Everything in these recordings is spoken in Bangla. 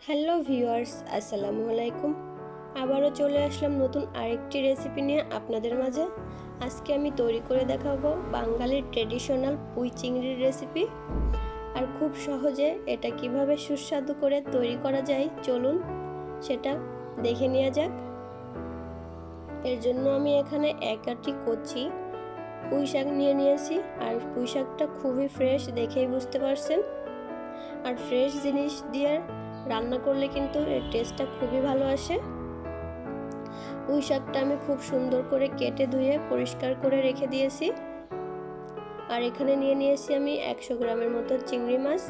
হ্যালো ভিউয়ার্স, আসসালামু আলাইকুম। আবারও চলে আসলাম নতুন আরেকটি রেসিপি নিয়ে আপনাদের মাঝে। আজকে আমি তৈরি করে দেখাবো বাঙালির ট্রেডিশনাল পুঁই চিংড়ির রেসিপি। আর খুব সহজে এটা কিভাবে সুস্বাদু করে তৈরি করা যায় চলুন সেটা দেখে নেওয়া যাক। এর জন্য আমি এখানে এক আটি কচি পুঁইশাক নিয়ে নিয়েছি। আর পুঁইশাকটা খুবই ফ্রেশ, দেখেই বুঝতে পারছেন। আর ফ্রেশ জিনিস দিয়ে রান্না করলে কিন্তু এর টেস্টটা খুবই ভালো আসে। পুঁই শাকটা আমি খুব সুন্দর করে কেটে ধুয়ে পরিষ্কার করে রেখে দিয়েছি। আর এখানে নিয়ে নিয়েছি আমি 100 গ্রামের মতো চিংড়ি মাছ।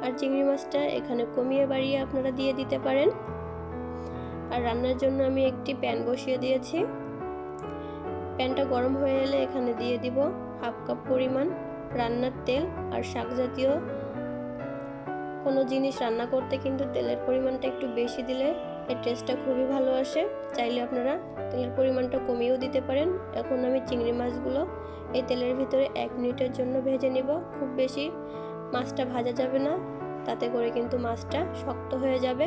আর চিংড়ি মাছটা এখানে কমিয়ে বাড়িয়ে আপনারা দিয়ে দিতে পারেন। আর রান্নার জন্য আমি একটি প্যান বসিয়ে দিয়েছি। প্যানটা গরম হয়ে এলে এখানে দিয়ে দিব হাফ কাপ পরিমাণ রান্নার তেল। আর শাক জাতীয় কোনো জিনিস রান্না করতে কিন্তু তেলের পরিমাণটা একটু বেশি দিলে এর টেস্টটা খুবই ভালো আসে। চাইলে আপনারা তেলের পরিমাণটা কমিয়েও দিতে পারেন। এখন আমি চিংড়ি মাছগুলো এই তেলের ভিতরে 1 মিনিটের জন্য ভেজে নিব। খুব বেশি মাছটা ভাজা যাবে না, তাতে করে কিন্তু মাছটা শক্ত হয়ে যাবে,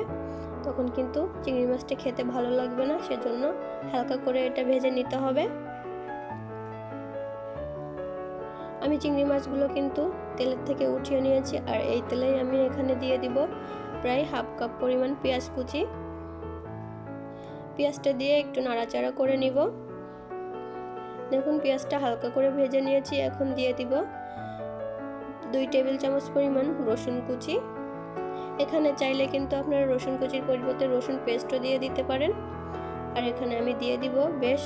তখন কিন্তু চিংড়ি মাছটা খেতে ভালো লাগবে না। সেজন্য হালকা করে এটা ভেজে নিতে হবে। আমি চিংড়ি মাছগুলো কিন্তু তেলের থেকে উঠিয়ে নিয়েছি। আর এই তেলেই আমি এখানে দিয়ে দিব প্রায় হাফ কাপ পরিমাণ পেঁয়াজ কুচি। পেঁয়াজটা দিয়ে একটু নাড়াচাড়া করে নিব। দেখুন পেঁয়াজটা হালকা করে ভেজে নিয়েছি। এখন দিয়ে দিব 2 টেবিল চামচ পরিমাণ রসুন কুচি। এখানে চাইলে কিন্তু আপনারা রসুন কুচির পরিবর্তে রসুন পেস্টও দিয়ে দিতে পারেন। আর এখানে আমি দিয়ে দিব বেশ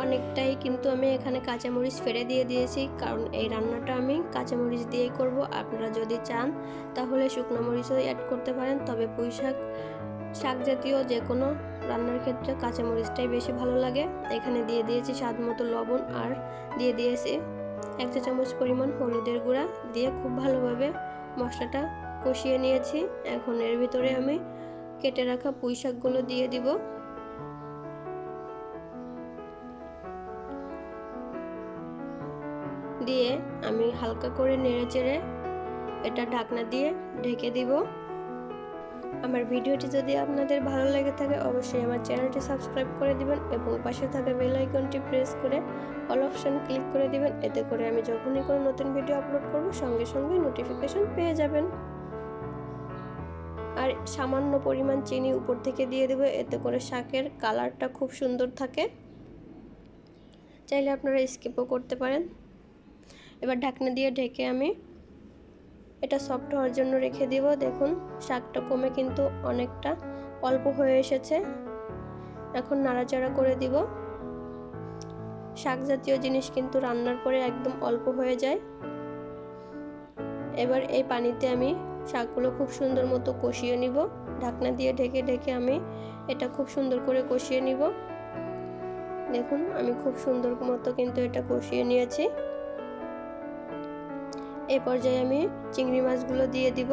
অনেকটাই কিন্তু আমি এখানে কাঁচামরিচ ফেলে দিয়ে দিয়েছি, কারণ এই রান্নাটা আমি কাঁচামরিচ দিয়েই করব। আপনারা যদি চান তাহলে শুকনো মরিচও অ্যাড করতে পারেন, তবে পুঁই শাক জাতীয় যে কোনো রান্নার ক্ষেত্রে কাঁচামরিচটাই বেশি ভালো লাগে। এখানে দিয়ে দিয়েছি স্বাদ মতো লবণ। আর দিয়ে দিয়েছি 1 চা চামচ পরিমাণ হলুদের গুঁড়া। দিয়ে খুব ভালোভাবে মশলাটা কষিয়ে নিয়েছি। এখন এর ভিতরে আমি কেটে রাখা পুঁই শাকগুলো দিয়ে দিব। দিয়ে আমি হালকা করে নেড়েচেড়ে এটা ঢাকনা দিয়ে ঢেকে দিব। আমার ভিডিওটি যদি আপনাদের ভালো লেগে থাকে অবশ্যই আমার চ্যানেলটি সাবস্ক্রাইব করে দিবেন এবং পাশে থাকা বেল আইকনটি প্রেস করে অল অপশন ক্লিক করে দিবেন। এতে করে আমি যখনই কোনো নতুন ভিডিও আপলোড করব সঙ্গে সঙ্গে নোটিফিকেশন পেয়ে যাবেন। আর সামান্য পরিমাণ চিনি উপর থেকে দিয়ে দেব, এতে করে শাকের কালারটা খুব সুন্দর থাকে। চাইলে আপনারা স্কিপও করতে পারেন। এবার ঢাকনা দিয়ে ঢেকে আমি এটা সফট হওয়ার জন্য রেখে দিব। দেখুন শাকটা কমে কিন্তু অনেকটা অল্প হয়ে এসেছে। এখন নাড়াচাড়া করে দিব। শাক জাতীয় জিনিস কিন্তু রান্নার পরে একদম অল্প হয়ে যায়। এবার এই পানিতে আমি শাকগুলো খুব সুন্দর মতো কষিয়ে নিব। ঢাকনা দিয়ে ঢেকে ঢেকে আমি এটা খুব সুন্দর করে কষিয়ে নিব। দেখুন আমি খুব সুন্দর মতো কিন্তু এটা কষিয়ে নিয়েছি। এই পর্যায়ে আমি চিংড়ি মাছগুলো দিয়ে দিব।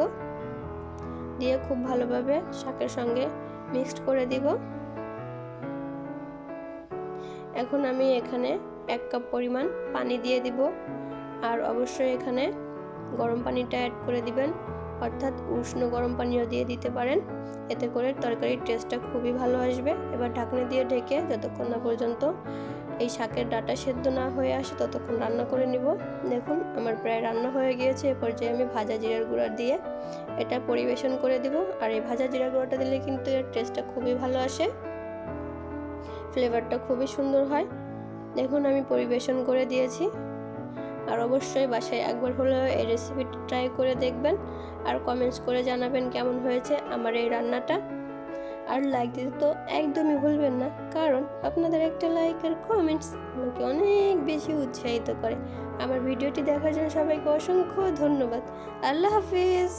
দিয়ে খুব ভালোভাবে শাকের সঙ্গে মিক্সড করে দিব। এখন আমি এখানে 1 কাপ পরিমাণ পানি দিয়ে দিব। আর অবশ্যই এখানে গরম পানিটা অ্যাড করে দিবেন, অর্থাৎ উষ্ণ গরম পানিও দিয়ে দিতে পারেন। এতে করে তরকারির টেস্টটা খুবই ভালো আসবে। এবার ঢাকনা দিয়ে ঢেকে যতক্ষণ না পর্যন্ত এই শাকের ডাঁটা সেদ্ধ না হয়ে আসে ততক্ষণ রান্না করে নিব। দেখুন আমার প্রায় রান্না হয়ে গিয়েছে। এ পর্যায়ে আমি ভাজা জিরার গুঁড়া দিয়ে এটা পরিবেশন করে দিব। আর এই ভাজা জিরার গুঁড়াটা দিলে কিন্তু এর টেস্টটা খুবই ভালো আসে, ফ্লেভারটা খুবই সুন্দর হয়। দেখুন আমি পরিবেশন করে দিয়েছি। আর অবশ্যই বাসায় একবার হলেও এই রেসিপিটা ট্রাই করে দেখবেন আর কমেন্টস করে জানাবেন কেমন হয়েছে আমার এই রান্নাটা। আর লাইক দিতে তো একদমই ভুলবেন না, কারণ আপনাদের একটা লাইক আর কমেন্টস আমাকে অনেক বেশি উৎসাহিত করে। আমার ভিডিওটি দেখার জন্য সবাইকে অসংখ্য ধন্যবাদ। আল্লাহ হাফিজ।